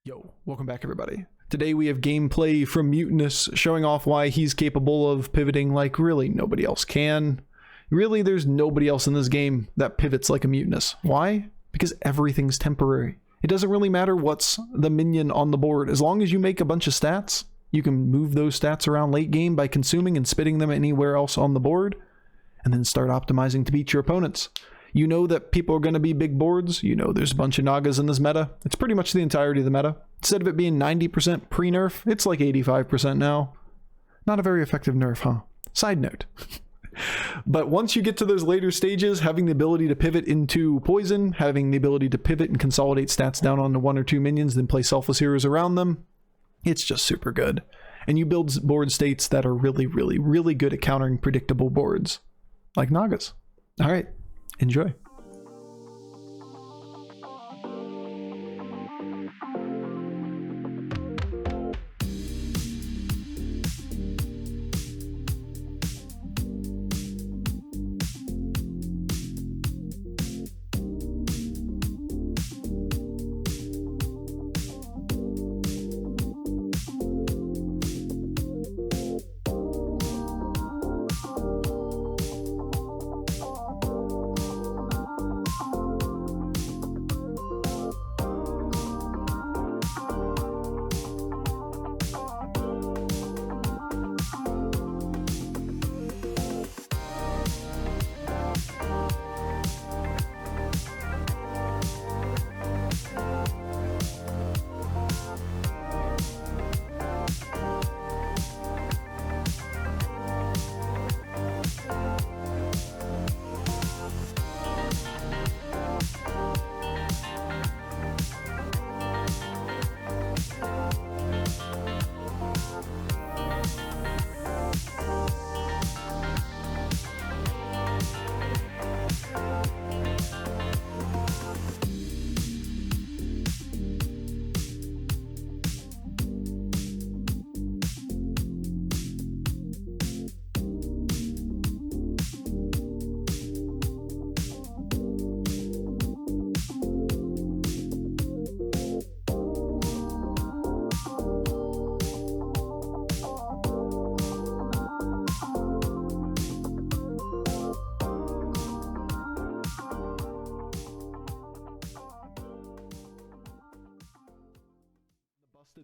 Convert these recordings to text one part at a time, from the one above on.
Yo, welcome back everybody. Today we have gameplay from Mutanus showing off why he's capable of pivoting like really nobody else can. Really, there's nobody else in this game that pivots like a Mutanus. Why? Because everything's temporary. It doesn't really matter what's the minion on the board. As long as you make a bunch of stats, you can move those stats around late game by consuming and spitting them anywhere else on the board, and then start optimizing to beat your opponents. You know that people are going to be big boards. You know there's a bunch of Nagas in this meta. It's pretty much the entirety of the meta. Instead of it being 90% pre-nerf, it's like 85% now. Not a very effective nerf, huh? Side note. But once you get to those later stages, having the ability to pivot into poison, having the ability to pivot and consolidate stats down onto one or two minions, then play selfless heroes around them, it's just super good. And you build board states that are really good at countering predictable boards. Like Nagas. Alright. Enjoy.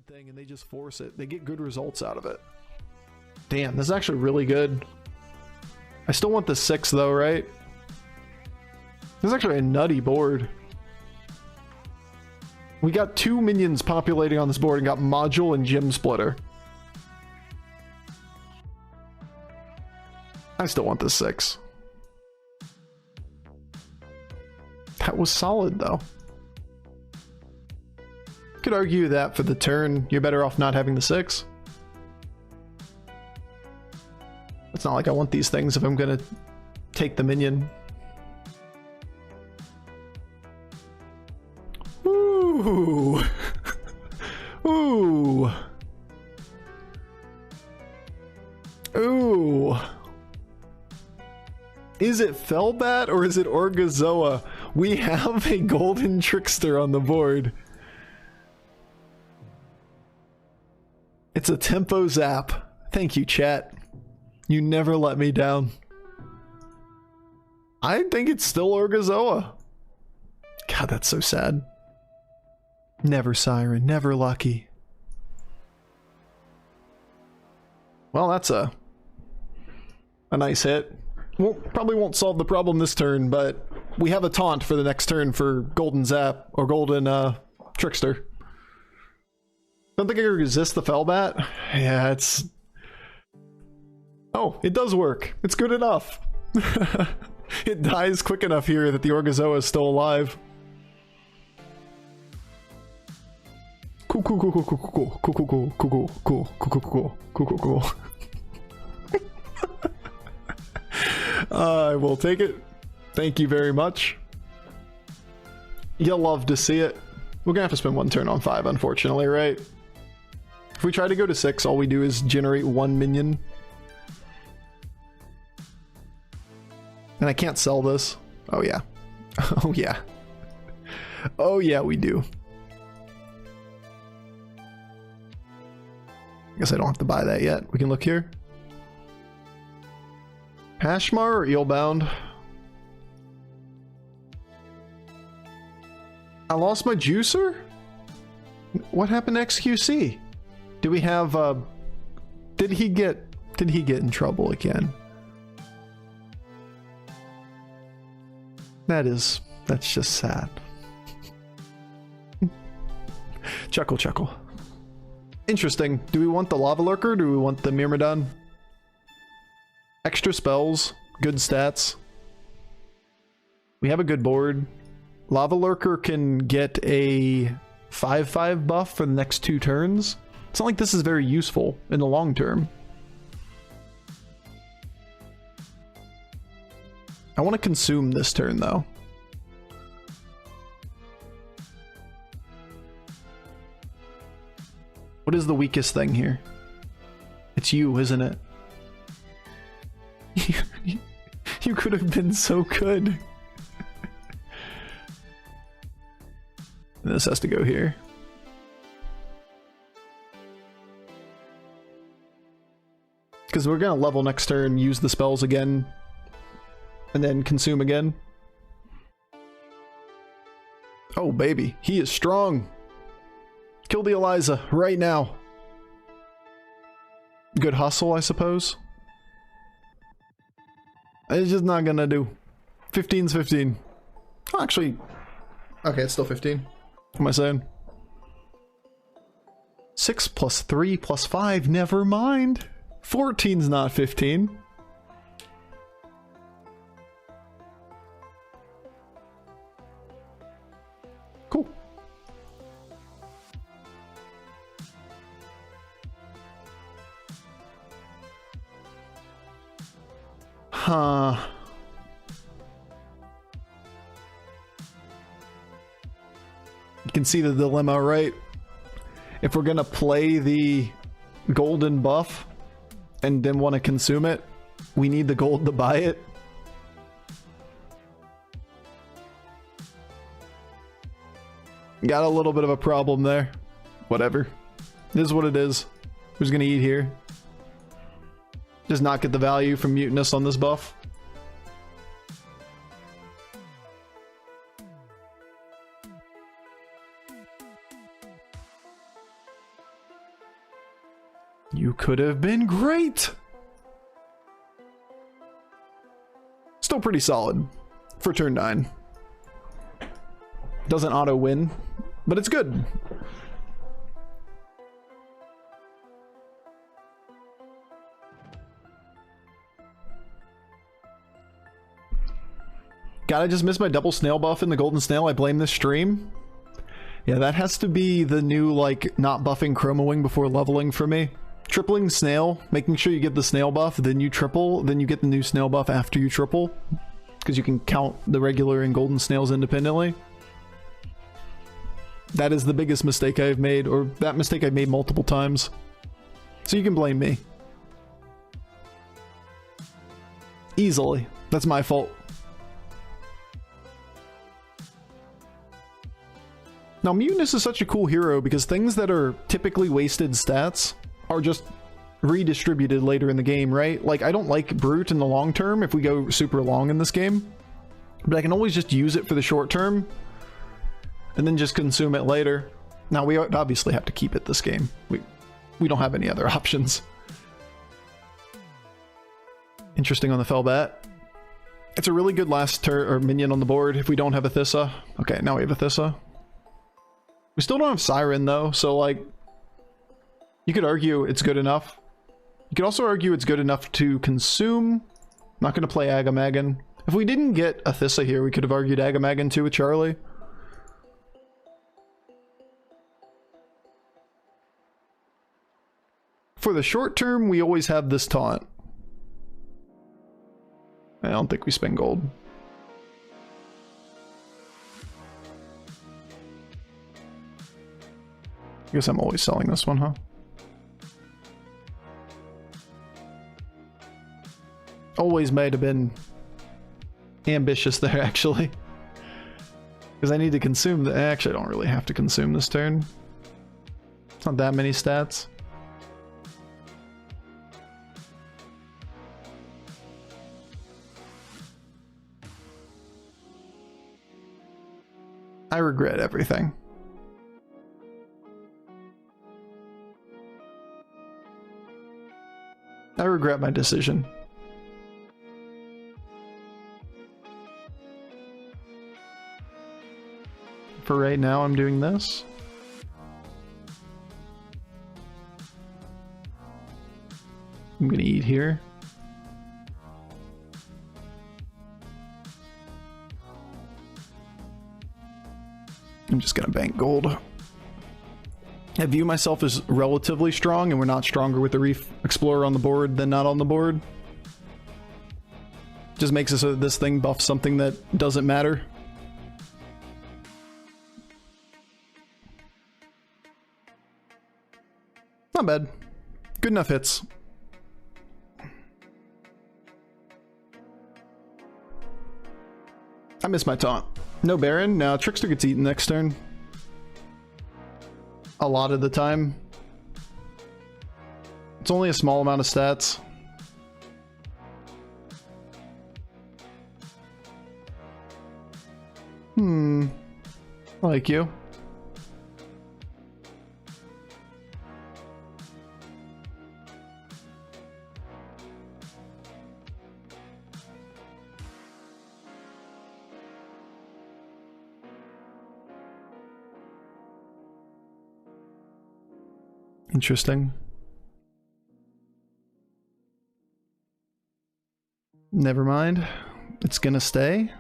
Thing and they just force it. They get good results out of it. Damn, this is actually really good. I still want the 6 though, right? This is actually a nutty board. We got 2 minions populating on this board and got Module and Gem Splitter. I still want the 6. That was solid though. Could argue that for the turn, you're better off not having the 6. It's not like I want these things if I'm gonna take the minion. Ooh. Ooh. Ooh. Is it Firebat or is it Orgazoa? We have a golden trickster on the board. It's a tempo zap. Thank you, chat. You never let me down. I think it's still Orgazoa. God, that's so sad. Never Siren, never lucky. Well, that's a nice hit. Probably won't solve the problem this turn, but we have a taunt for the next turn for Golden Zap or Golden Trickster. Don't think I can resist the Firebat. Yeah, it's... Oh, it does work. It's good enough. It dies quick enough here that the Orgazoa is still alive. Cool, cool, cool, cool, cool, cool, cool, cool, cool, cool, cool, cool, cool, cool, cool, cool. I will take it. Thank you very much. You'll love to see it. We're gonna have to spend one turn on 5, unfortunately, right? If we try to go to 6, all we do is generate 1 minion. And I can't sell this. Oh yeah. Oh yeah. Oh yeah, we do. Guess I don't have to buy that yet. We can look here. Hashmar or Eelbound? I lost my juicer? What happened to XQC? Do we have did he get in trouble again? That's just sad. Chuckle, chuckle. Interesting. Do we want the Lava Lurker or do we want the Myrmidon? Extra spells, good stats. We have a good board. Lava Lurker can get a 5/5 buff for the next 2 turns. It's not like this is very useful in the long term. I want to consume this turn though. What is the weakest thing here? It's you, isn't it? You could have been so good. This has to go here. Because we're gonna level next turn, use the spells again, and then consume again. Oh baby, he is strong. Kill the Eliza right now. Good hustle, I suppose. It's just not gonna do. 15's 15. Oh, actually, okay, it's still 15. What am I saying? 6 plus 3 plus 5, never mind. 14's not 15. Cool. Huh. You can see the dilemma, right? If we're gonna play the golden buff and then want to consume it, we need the gold to buy it. Got a little bit of a problem there. Whatever. It is what it is. Who's gonna eat here? Just not get the value from Mutanus on this buff. You could have been great! Still pretty solid for turn 9. Doesn't auto win, but it's good. God, I just missed my double snail buff in the golden snail. I blame this stream. Yeah, that has to be the new, like, not buffing Chroma Wing before leveling for me. Tripling snail, making sure you get the snail buff, then you triple, then you get the new snail buff after you triple. Because you can count the regular and golden snails independently. That is the biggest mistake I've made, or that mistake I've made multiple times. So you can blame me. Easily. That's my fault. Now, Mutanus is such a cool hero because things that are typically wasted stats are just redistributed later in the game, right? Like, I don't like Brute in the long term if we go super long in this game, but I can always just use it for the short term and then just consume it later. Now, we obviously have to keep it this game. We don't have any other options. Interesting on the Firebat. It's a really good last turn or minion on the board if we don't have a Thissa. Okay, now we have a Thissa. We still don't have Siren though, so like, you could argue it's good enough. You could also argue it's good enough to consume. Not going to play Agamagan. If we didn't get a Thissa here, we could have argued Agamagan too with Charlie. For the short term, we always have this taunt. I don't think we spend gold. I guess I'm always selling this one, huh? Always might have been ambitious there, actually. Because I need to consume the... Actually, I don't really have to consume this turn. It's not that many stats. I regret everything. I regret my decision. For right now, I'm doing this. I'm gonna eat here. I'm just gonna bank gold. I view myself as relatively strong, and we're not stronger with the Reef Explorer on the board than not on the board. Just makes it so that this thing buffs something that doesn't matter. Not bad. Good enough hits. I miss my taunt. No Baron. Now Trickster gets eaten next turn. A lot of the time. It's only a small amount of stats. I like you. Interesting. Never mind. It's gonna stay.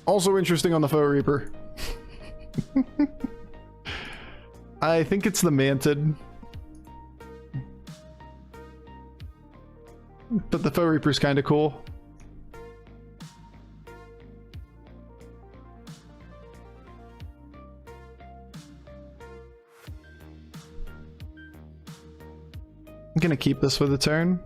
Also interesting on the Foe Reaper. I think it's the Manted. But the Foe Reaper's kind of cool. I'm gonna keep this for the turn.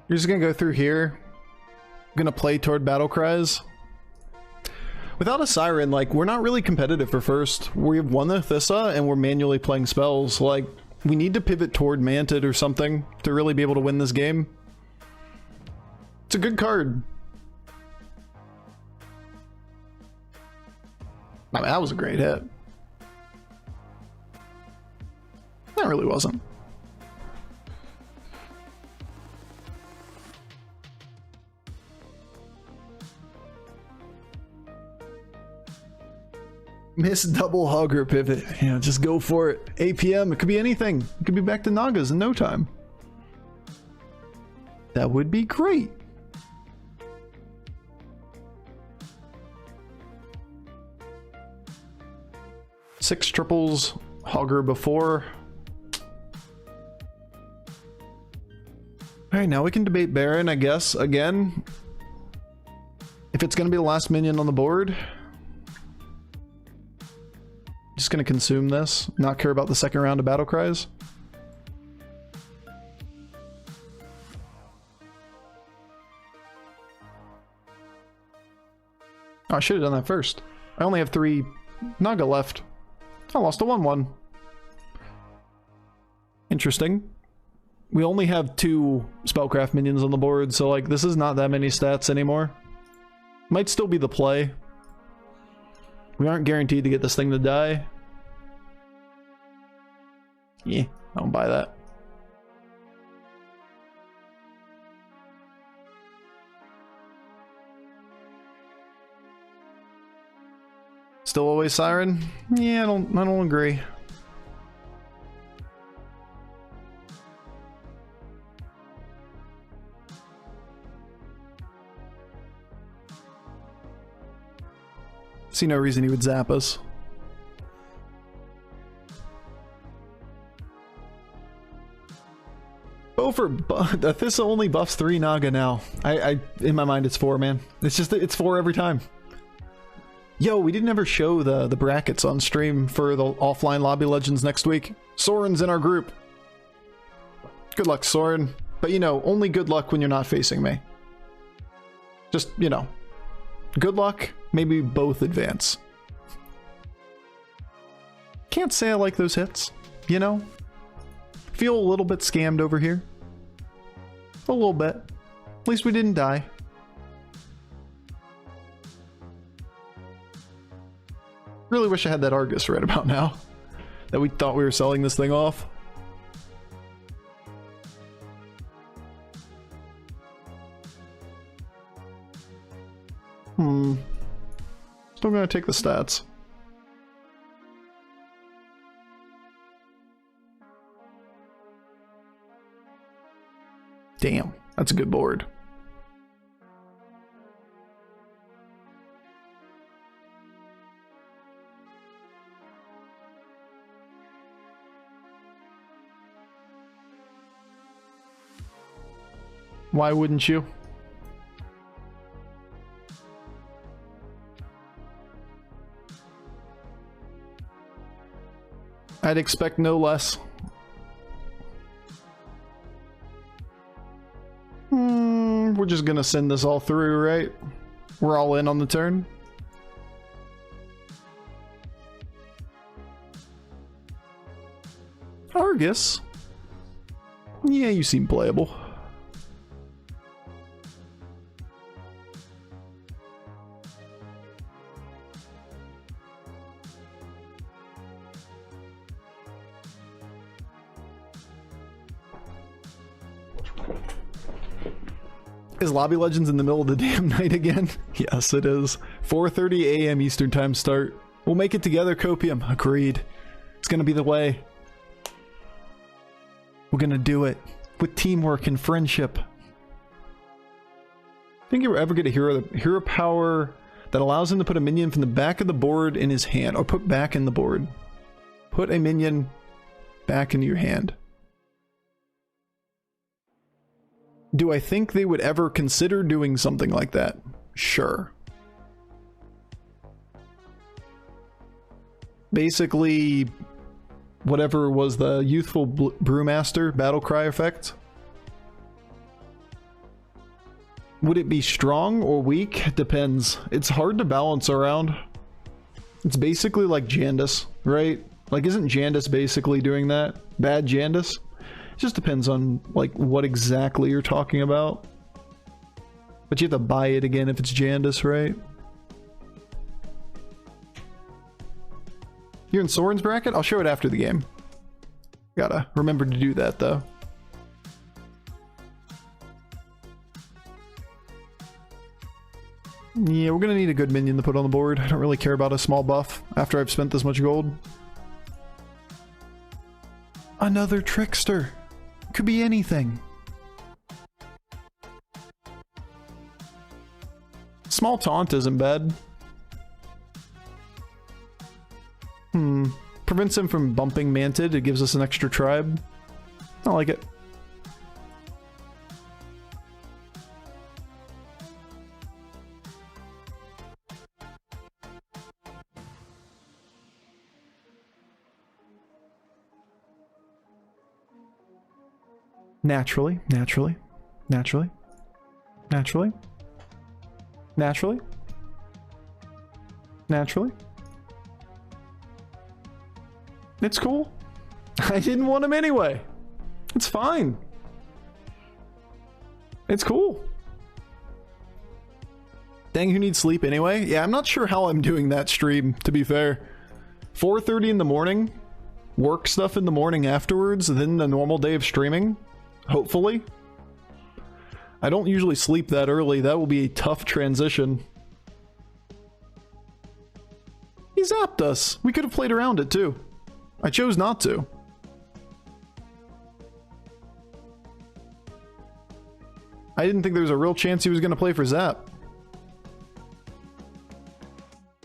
You're just gonna go through here. I'm gonna play toward battle cries. Without a Siren, like, we're not really competitive for first. We've won the Thissa and we're manually playing spells. Like, we need to pivot toward Manted or something to really be able to win this game. It's a good card. I mean, that was a great hit. That really wasn't. Miss double hogger pivot. Yeah, just go for it. APM, it could be anything. It could be back to Nagas in no time. That would be great. Six triples, hogger before. Alright, now we can debate Baron, I guess, again. If it's going to be the last minion on the board. Just gonna consume this, not care about the second round of battle cries. Oh, I should have done that first. I only have 3 Naga left. I lost a 1/1. Interesting. We only have 2 Spellcraft minions on the board, so like this is not that many stats anymore. Might still be the play. We aren't guaranteed to get this thing to die. Yeah, I don't buy that. Still always Siren? Yeah, I don't agree. See no reason he would zap us. Bofur, Athissa only buffs 3 Naga now. In my mind it's 4, man. It's just, it's 4 every time. Yo, we didn't ever show the brackets on stream for the offline lobby legends next week. Soren's in our group. Good luck, Soren. But you know, only good luck when you're not facing me. Just, you know, good luck, maybe both advance. Can't say I like those hits, you know? Feel a little bit scammed over here. A little bit. At least we didn't die. Really wish I had that Argus right about now. That we thought we were selling this thing off. Still gonna take the stats. Damn, that's a good board. Why wouldn't you? I'd expect no less. We're just gonna send this all through, right? We're all in on the turn. Argus? Yeah, you seem playable. Is Lobby Legends in the middle of the damn night again? Yes, it is. 4:30 a.m. Eastern Time start. We'll make it together, Copium. Agreed. It's gonna be the way. We're gonna do it. With teamwork and friendship. Think you ever get a hero power that allows him to put a minion from the back of the board in his hand, or put back in the board. Put a minion back into your hand. Do I think they would ever consider doing something like that? Sure. Basically, whatever was the youthful brewmaster battle cry effect. Would it be strong or weak? Depends. It's hard to balance around. It's basically like Jandis, right? Like, isn't Jandis basically doing that? Bad Jandis? It just depends on, like, what exactly you're talking about. But you have to buy it again if it's Jandis, right? You're in Soren's bracket? I'll show it after the game. Gotta remember to do that, though. Yeah, we're gonna need a good minion to put on the board. I don't really care about a small buff after I've spent this much gold. Another trickster. Could be anything. Small taunt isn't bad. Prevents him from bumping Manted. It gives us an extra tribe. I like it. Naturally, naturally, naturally, naturally, naturally, naturally. It's cool. I didn't want him anyway. It's fine. It's cool. Dang, who needs sleep anyway? Yeah, I'm not sure how I'm doing that stream, to be fair. 4:30 in the morning, work stuff in the morning afterwards, then the normal day of streaming. Hopefully. I don't usually sleep that early. That will be a tough transition. He zapped us. We could have played around it too. I chose not to. I didn't think there was a real chance he was going to play for Zap.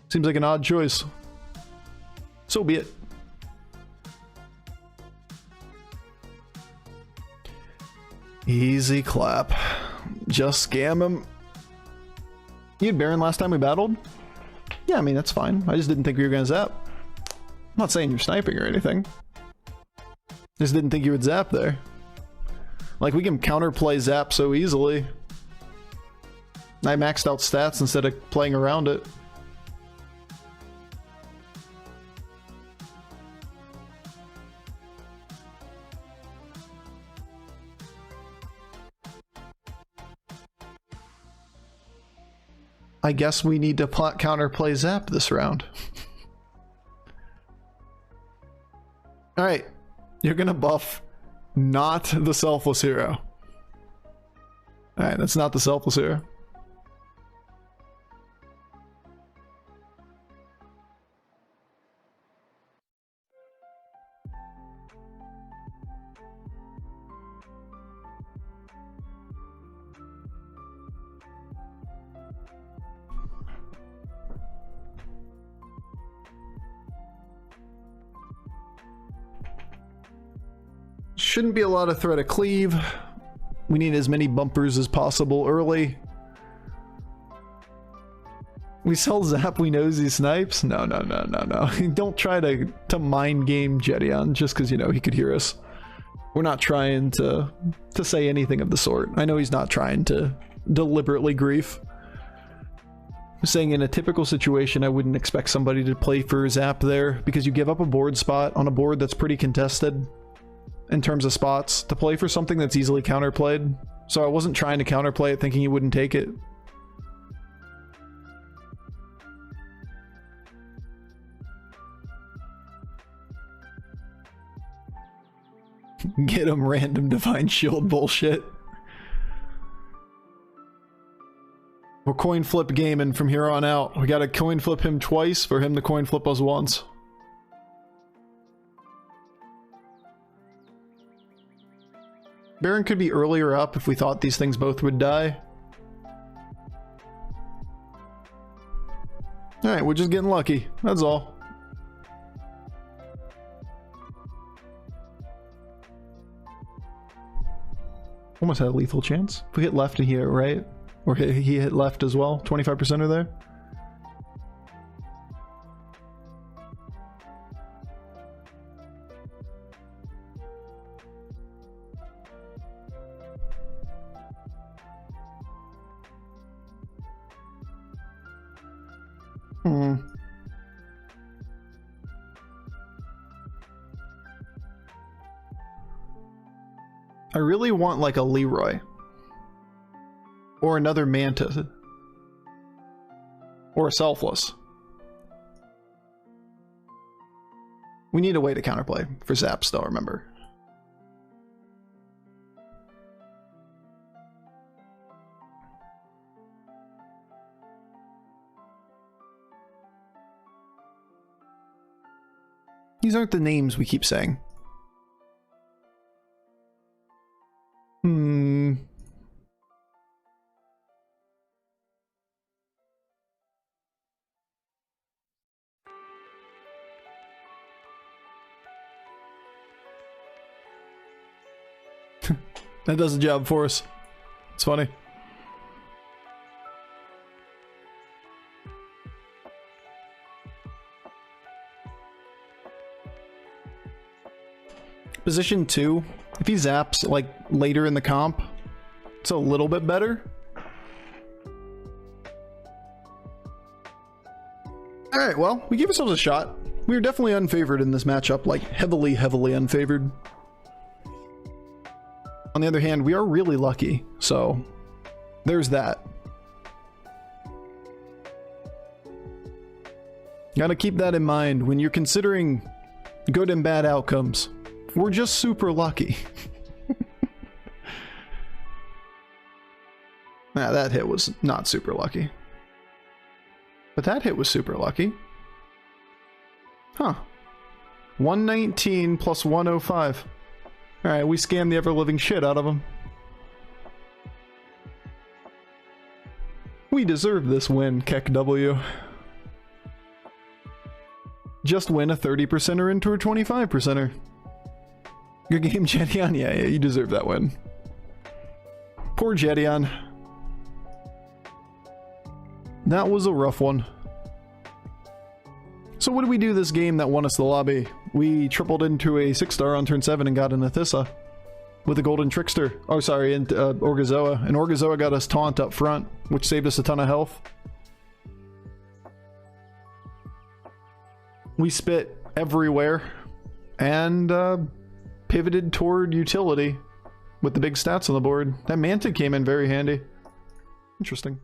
Seems like an odd choice. So be it. Easy clap. Just scam him. You had Baron last time we battled? Yeah, I mean, that's fine. I just didn't think you were gonna zap. I'm not saying you're sniping or anything. Just didn't think you would zap there. Like, we can counterplay zap so easily. I maxed out stats instead of playing around it. I guess we need to counterplay zap this round. Alright, you're gonna buff not the selfless hero. Alright, that's not the selfless hero. Shouldn't be a lot of threat of cleave. We need as many bumpers as possible early. We sell zap, we knows he snipes? No. Don't try to mind game Jedion just because, you know, he could hear us. We're not trying to say anything of the sort. I know he's not trying to deliberately grief. I'm saying in a typical situation, I wouldn't expect somebody to play for zap there because you give up a board spot on a board that's pretty contested in terms of spots to play for something that's easily counterplayed. So I wasn't trying to counterplay it thinking he wouldn't take it. Get him random divine shield bullshit. We're coin flip gaming from here on out. We gotta coin flip him twice for him to coin flip us once. Baron could be earlier up if we thought these things both would die. Alright, we're just getting lucky. That's all. Almost had a lethal chance. If we hit left and he hit right, or he hit left as well, 25% are there. I really want like a Leroy. Or another Manta. Or a Selfless. We need a way to counterplay for zaps though, remember. These aren't the names we keep saying. That does the job for us. It's funny. Position 2, if he zaps like later in the comp, it's a little bit better. Alright, well, we gave ourselves a shot. We were definitely unfavored in this matchup, like heavily unfavored. On the other hand, we are really lucky, so there's that. Gotta keep that in mind when you're considering good and bad outcomes. We're just super lucky. Nah, that hit was not super lucky. But that hit was super lucky. Huh. 119 plus 105. Alright, we scammed the ever-living shit out of him. We deserve this win, Keck W. Just win a 30%er into a 25%er. Good game, Jedion. Yeah, you deserve that win. Poor Jedion. That was a rough one. So what did we do this game that won us the lobby? We tripled into a 6-star on turn 7 and got an Athissa with a golden trickster. Oh, sorry, and Orgazoa. And Orgazoa got us taunt up front, which saved us a ton of health. We spit everywhere and pivoted toward utility with the big stats on the board. That Mantid came in very handy. Interesting.